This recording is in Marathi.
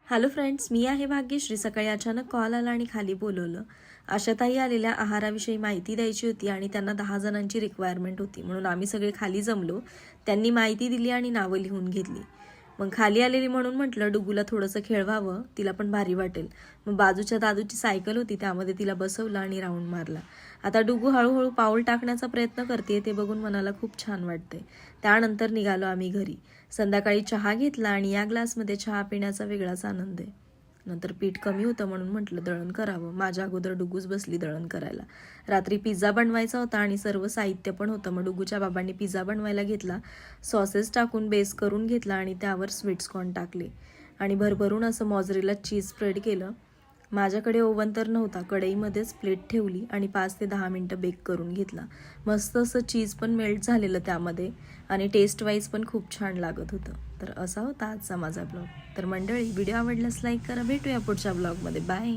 हॅलो फ्रेंड्स, मी आहे भाग्यश्री. सकाळी अचानक कॉल आला आणि खाली बोलवलं. आशाताई आलेल्या आहाराविषयी माहिती द्यायची होती आणि त्यांना 10 जणांची रिक्वायरमेंट होती, म्हणून आम्ही सगळे खाली जमलो. त्यांनी माहिती दिली आणि नावं लिहून घेतली. मग खाली आलेली म्हणून म्हटलं डुगूला थोडंसं खेळवावं, तिला पण भारी वाटेल. मग बाजूच्या दादूची सायकल होती, त्यामध्ये तिला बसवलं आणि राऊंड मारला. आता डुगू हळूहळू पाऊल टाकण्याचा प्रयत्न करते, ते बघून मनाला खूप छान वाटतंय. त्यानंतर निघालो आम्ही घरी. संध्याकाळी चहा घेतला आणि या ग्लासमध्ये चहा पिण्याचा वेगळाच आनंद आहे. नंतर पीठ कमी होतं म्हणून म्हटलं दळण करावं. माझ्या अगोदर डुगूच बसली दळण करायला. रात्री पिझ्झा बनवायचा होता आणि सर्व साहित्य पण होतं. मग डुगूच्या बाबांनी पिझ्झा बनवायला घेतला. सॉसेस टाकून बेस करून घेतला आणि त्यावर स्वीट्सकॉर्न टाकले आणि भरभरून असं मॉझरेला चीज स्प्रेड केलं. माझ्याकडे ओव्हन तर नव्हता. कढईमध्येच प्लेट ठेवली आणि 5 ते 10 मिनटं बेक करून घेतला. मस्त असं चीज पण मेल्ट झालेलं त्यामध्ये आणि टेस्ट वाईज पण खूप छान लागत होतं. तर असा होता आजचा माझा ब्लॉग. तर मंडळी, व्हिडिओ आवडल्यास लाईक करा. भेटूया पुढच्या ब्लॉगमध्ये. बाय.